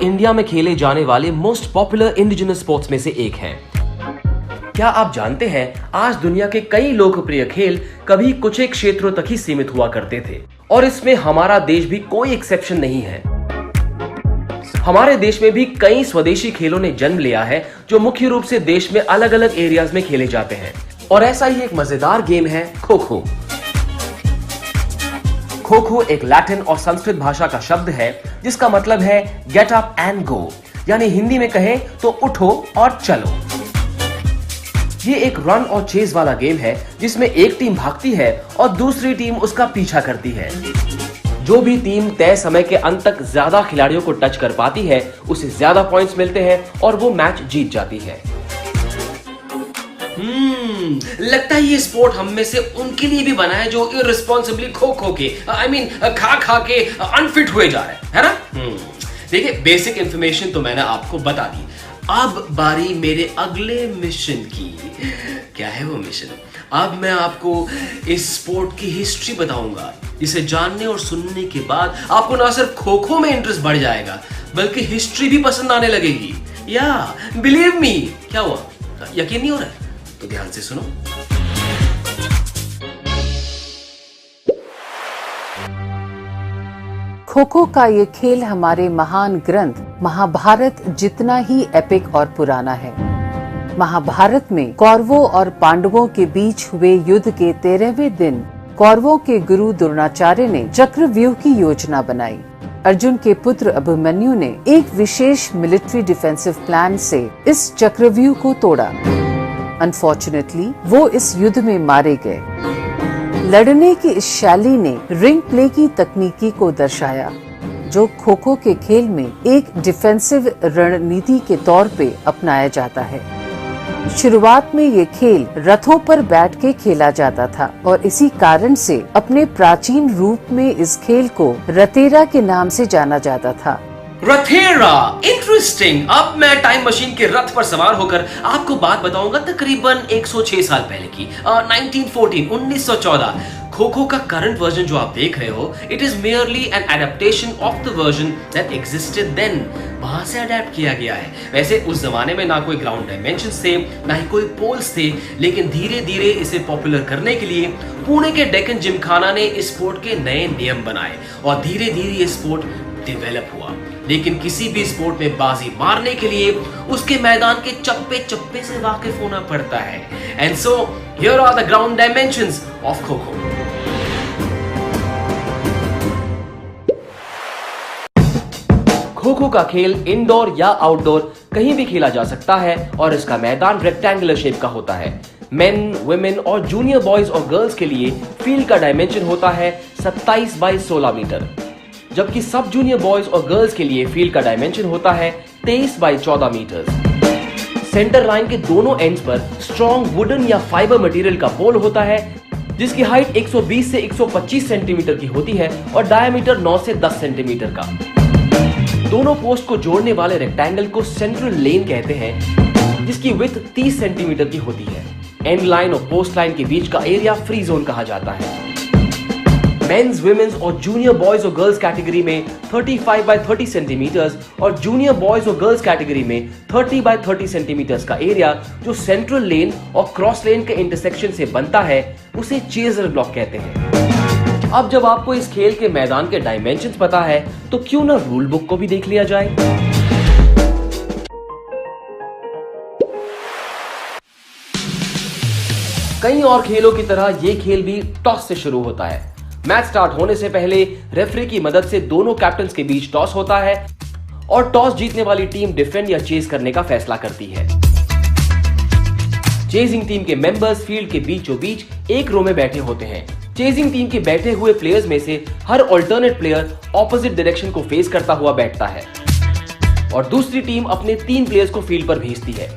India में खेले जाने वाले मोस्ट पॉपुलर इंडिजिनस स्पोर्ट्स में से एक है। क्या आप जानते हैं आज दुनिया के कई लोकप्रिय खेल कभी कुछ एक क्षेत्रों तक ही सीमित हुआ करते थे और इसमें हमारा देश भी कोई एक्सेप्शन नहीं है। हमारे देश में भी कई स्वदेशी खेलों ने जन्म लिया है जो मुख्य रूप से देश में अलग अलग एरियाज में खेले जाते हैं और ऐसा ही एक मजेदार गेम है खो खो। खो खो एक लैटिन और संस्कृत भाषा का शब्द है जिसका मतलब है गेट अप एंड गो, यानी हिंदी में कहें तो उठो और चलो। ये एक रन और चेज वाला गेम है जिसमें एक टीम भागती है और दूसरी टीम उसका पीछा करती है। जो भी टीम तय समय के अंत तक ज्यादा खिलाड़ियों को टच कर पाती है उसे ज्यादा पॉइंट्स मिलते हैं और वो मैच जीत जाती है। लगता है ये स्पोर्ट हम में से उनके लिए भी बना है जो इररिस्पांसिबली खो खो के खा के अनफिट हुए जा रहे हैं, है ना? देखिए, बेसिक इंफॉर्मेशन तो मैंने आपको बता दी। अब बारी मेरे अगले मिशन की। क्या है वो मिशन? अब मैं आपको इस स्पोर्ट की हिस्ट्री बताऊंगा जिसे जानने और सुनने के बाद आपको ना सिर्फ खो खो में इंटरेस्ट बढ़ जाएगा बल्कि हिस्ट्री भी पसंद आने लगेगी। या बिलीव मी। क्या हुआ, यकीन नहीं हो रहा है? तो ध्यान से सुनो। खो खो का ये खेल हमारे महान ग्रंथ महाभारत जितना ही एपिक और पुराना है। महाभारत में कौरवों और पांडवों के बीच हुए युद्ध के 13वें दिन कौरवों के गुरु द्रोणाचार्य ने चक्रव्यूह की योजना बनाई। अर्जुन के पुत्र अभिमन्यु ने एक विशेष मिलिट्री डिफेंसिव प्लान से इस चक्रव्यूह को तोड़ा। अनफॉर्चुनेटली वो इस युद्ध में मारे गए। लड़ने की इस शैली ने रिंग प्ले की तकनीकी को दर्शाया जो खो खो के खेल में एक डिफेंसिव रणनीति के तौर पे अपनाया जाता है। शुरुआत में ये खेल रथों पर बैठ के खेला जाता था और इसी कारण से अपने प्राचीन रूप में इस खेल को रतेरा के नाम से जाना जाता था। रथेरा, इंटरेस्टिंग। अब मैं टाइम मशीन के रथ पर सवार होकर आपको बात बताऊंगा तकरीबन 106 साल पहले की, 1914। खो खो का करंट वर्जन जो आप देख रहे हो, it is merely an adaptation of the version that existed then. वहां से अडेप्ट किया गया है। वैसे उस जमाने में ना कोई ग्राउंड डायमेंशंस थे, ना ही कोई पोल्स थे, लेकिन धीरे धीरे इसे पॉपुलर करने के लिए पुणे के डेक्कन जिमखाना ने इस स्पोर्ट के नए नियम बनाए और धीरे धीरे ये स्पोर्ट डेवलप हुआ। लेकिन किसी भी स्पोर्ट में बाजी मारने के लिए उसके मैदान के चप्पे चप्पे से वाकिफ होना पड़ता है। And so here are the ground dimensions of kho kho. Kho खो का खेल इंडोर या आउटडोर कहीं भी खेला जा सकता है और इसका मैदान रेक्टेंगुलर शेप का होता है। मेन, वुमेन और जूनियर बॉयज और गर्ल्स के लिए फील्ड का डायमेंशन होता है 27 बाई 16 मीटर, जबकि सब जूनियर बॉयज और गर्ल्स के लिए फील्ड का डायमेंशन होता है 23 बाई 14 मीटर। सेंटर लाइन के दोनों एंड्स पर स्ट्रॉन्ग वुडन या फाइबर मटेरियल का पोल होता है जिसकी हाइट 120 से 125 सेंटीमीटर की होती है और डायमीटर 9 से 10 सेंटीमीटर का। दोनों पोस्ट को जोड़ने वाले रेक्टेंगल को सेंट्रल लेन कहते हैं जिसकी विड्थ 30 सेंटीमीटर की होती है। एंड लाइन और पोस्ट लाइन के बीच का एरिया फ्री जोन कहा जाता है। मेंस, वुमेन्स और जूनियर बॉयज और गर्ल्स कैटेगरी में 35 बाय 30 सेंटीमीटर्स और जूनियर बॉयज और गर्ल्स कैटेगरी में 30 बाय 30 सेंटीमीटर्स का एरिया जो सेंट्रल लेन और क्रॉस लेन के इंटरसेक्शन से बनता है उसे चेजर ब्लॉक कहते हैं। अब जब आपको इस खेल के मैदान के डायमेंशंस पता है तो क्यों ना रूल बुक को भी देख लिया जाए। कई और खेलों की तरह ये खेल भी टॉस से शुरू होता है। मैच स्टार्ट होने से पहले रेफरी की मदद से दोनों कैप्टन्स के बीच टॉस होता है और टॉस जीतने वाली टीम डिफेंड या चेज करने का फैसला करती है। चेजिंग टीम के मेंबर्स फील्ड के बीचों बीच एक रो में बैठे होते हैं। चेजिंग टीम के बैठे हुए प्लेयर्स में से हर अल्टरनेट प्लेयर ऑपोजिट डायरेक्शन को फेस करता हुआ बैठता है और दूसरी टीम अपने 3 प्लेयर्स को फील्ड पर भेजती है।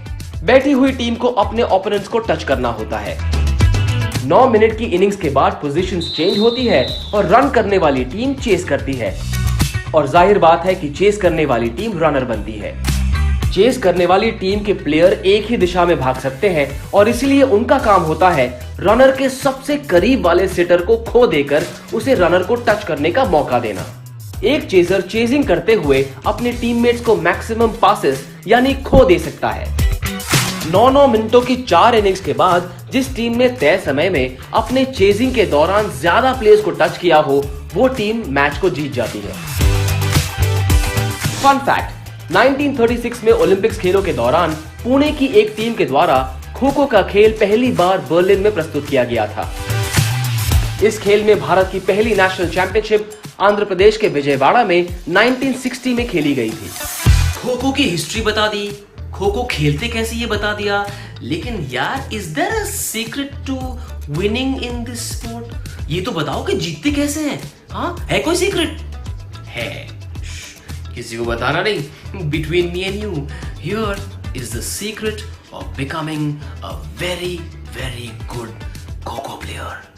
बैठी हुई टीम को अपने ओपोनेंट्स को टच करना होता है। 9 मिनट की इनिंग्स के बाद पोजीशंस चेंज होती है और रन करने वाली टीम चेस करती है और जाहिर बात है कि चेस करने वाली टीम रनर बनती है। चेस करने वाली टीम के प्लेयर एक ही दिशा में भाग सकते हैं और इसलिए उनका काम होता है रनर के सबसे करीब वाले सिटर को खो देकर उसे रनर को टच करने का मौका देना। एक चेजर चेजिंग करते हुए अपने टीममेट्स को मैक्सिमम पासेस यानी खो दे सकता है। 9 मिनटों की 4 इनिंग्स के बाद जिस टीम ने तय समय में अपने चेजिंग के दौरान ज्यादा प्लेयर्स को टच किया हो, वो टीम मैच को जीत जाती है। फन फैक्ट, 1936 में ओलंपिक्स खेलों के दौरान पुणे की एक टीम के द्वारा खो-खो का खेल पहली बार बर्लिन में प्रस्तुत किया गया था। इस खेल में भारत की पहली नेशनल चैंपियनशिप आंध्र प्रदेश के विजयवाड़ा में 1960 में खेली गई थी। खो-खो की हिस्ट्री बता दी, खो-खो खेलते कैसे ये बता दिया, लेकिन यार is there a secret to winning in this sport? ये तो बताओ कि जीतते कैसे हैं? हाँ, है कोई सीक्रेट? है, किसी को बताना नहीं। Between me and you, here is the secret of becoming a very, very good Kho-Kho player.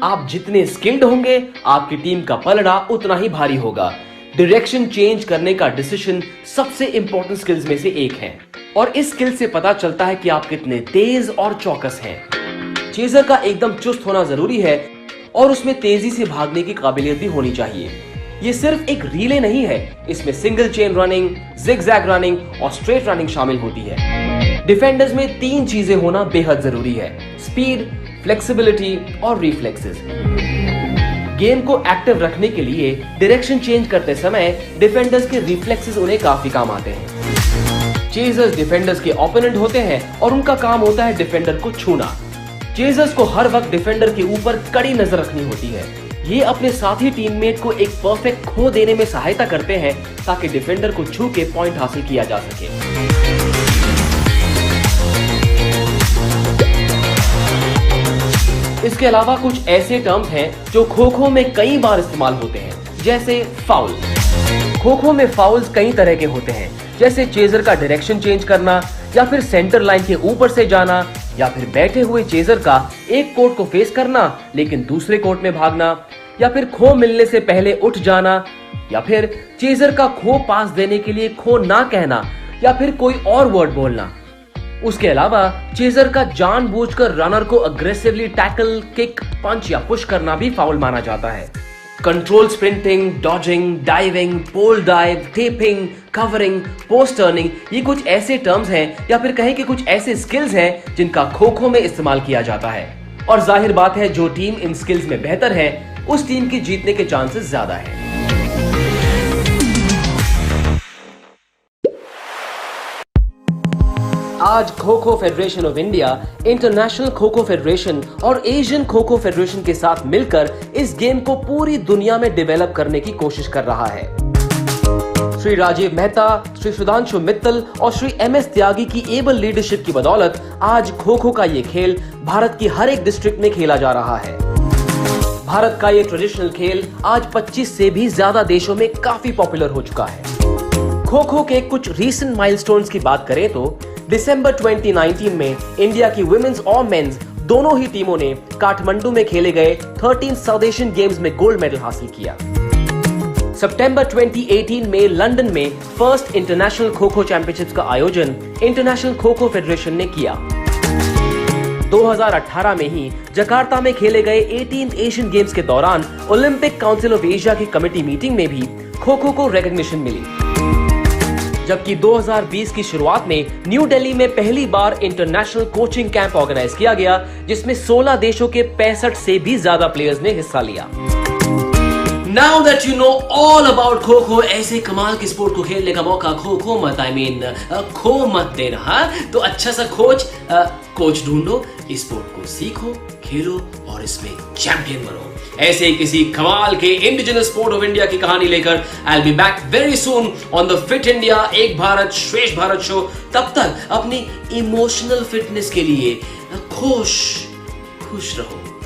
आप जितने स्किल्ड होंगे, आपकी टीम का पलड़ा उतना ही भारी होगा। डायरेक्शन चेंज करने का डिसीजन सबसे इंपॉर्टेंट स्किल्स में से एक है और इस स्किल से पता चलता है कि आप कितने तेज और चौकस हैं। चेजर का एकदम चुस्त होना जरूरी है और उसमें तेजी से भागने की काबिलियत भी होनी चाहिए। ये सिर्फ एक रिले नहीं है, इसमें single chain running, zigzag running और स्ट्रेट रनिंग शामिल होती है। डिफेंडर्स में 3 चीजें होना बेहद जरूरी है: स्पीड, फ्लेक्सिबिलिटी और रिफ्लेक्सेस। गेम को एक्टिव रखने के लिए डायरेक्शन चेंज करते समय डिफेंडर्स के रिफ्लेक्सेस उन्हें काफी काम आते हैं। चेजर्स डिफेंडर्स के ओपोनेंट होते हैं और उनका काम होता है डिफेंडर को छूना। चेजर्स को हर वक्त डिफेंडर के ऊपर कड़ी नजर रखनी होती है। ये अपने साथी टीममेट को एक परफेक्ट खो देने में सहायता करते हैं ताकि डिफेंडर को छू के पॉइंट हासिल किया जा सके। इसके अलावा कुछ ऐसे टर्म्स हैं जो खो-खो में कई बार इस्तेमाल होते हैं, जैसे फाउल। खो-खो में फाउल्स कई तरह के होते हैं, जैसे चेजर का डायरेक्शन चेंज करना, या फिर सेंटर लाइन के ऊपर से जाना, या फिर बैठे हुए चेजर का एक कोर्ट को फेस करना लेकिन दूसरे कोर्ट में भागना, या फिर खो मिलने से पहले उठ जाना, या फिर चेजर का खो पास देने के लिए खो ना कहना, या फिर कोई और वर्ड बोलना। उसके अलावा चेजर का जानबूझकर रनर को अग्रेसिवली टैकल, किक, पंच या पुश करना भी फाउल माना जाता है। Control sprinting, dodging, diving, pole dive, tapping, covering, post turning, ये कुछ ऐसे टर्म्स हैं या फिर कहें कि कुछ ऐसे स्किल्स हैं जिनका खो-खो में इस्तेमाल किया जाता है। और जाहिर बात है, जो टीम इन स्किल्स में बेहतर है उस टीम की जीतने के चांसेस ज्यादा है। आज kho-kho federation of India, international kho-kho federation और एशियन खो-खो फेडरेशन के साथ मिलकर इस गेम को पूरी दुनिया में डेवलप करने की कोशिश कर रहा है। श्री राजीव मेहता, श्री सुधांशु मित्तल और श्री MS त्यागी की एबल लीडरशिप की बदौलत आज खो-खो का ये खेल भारत की हर एक डिस्ट्रिक्ट में खेला जा रहा है। भारत का ये ट्रेडिशनल खेल आज 25 से भी ज्यादा देशों में काफी पॉपुलर हो चुका है। खो-खो के कुछ रीसेंट माइलस्टोन्स की बात करें तो दिसंबर 2019 में इंडिया की वुमेन्स और मेंस दोनों ही टीमों ने काठमांडू में खेले गए 13 साउथ एशियन गेम्स में गोल्ड मेडल हासिल किया। सितंबर 2018 में लंदन में फर्स्ट इंटरनेशनल खो-खो चैंपियनशिप्स का आयोजन इंटरनेशनल खो-खो फेडरेशन ने किया। 2018 में ही जकार्ता में खेले गए 18th एशियन गेम्स के दौरान ओलंपिक काउंसिल ऑफ एशिया की कमेटी मीटिंग में भी खो-खो को रिकॉग्निशन मिली। जबकि 2020 की शुरुआत में न्यू दिल्ली में पहली बार इंटरनेशनल कोचिंग कैंप ऑर्गेनाइज किया गया, जिसमें 16 देशों के 65 से भी ज्यादा प्लेयर्स ने हिस्सा लिया। Now that you know all about kho-kho, ऐसे कमाल के स्पोर्ट को खेलने का मौका खो मत, खो मत देना। हाँ, तो अच्छा सा कोच ढूंढो, इस स्पोर्ट को सीखो, खेलो और इसमें चैंपियन बनो। ऐसे ही किसी कमाल के इंडिजिनस स्पोर्ट ऑफ इंडिया की कहानी लेकर I will be back very soon on the fit India एक भारत श्रेष्ठ भारत शो। तब तक अपनी इमोशनल फिटनेस के लिए खुश रहो।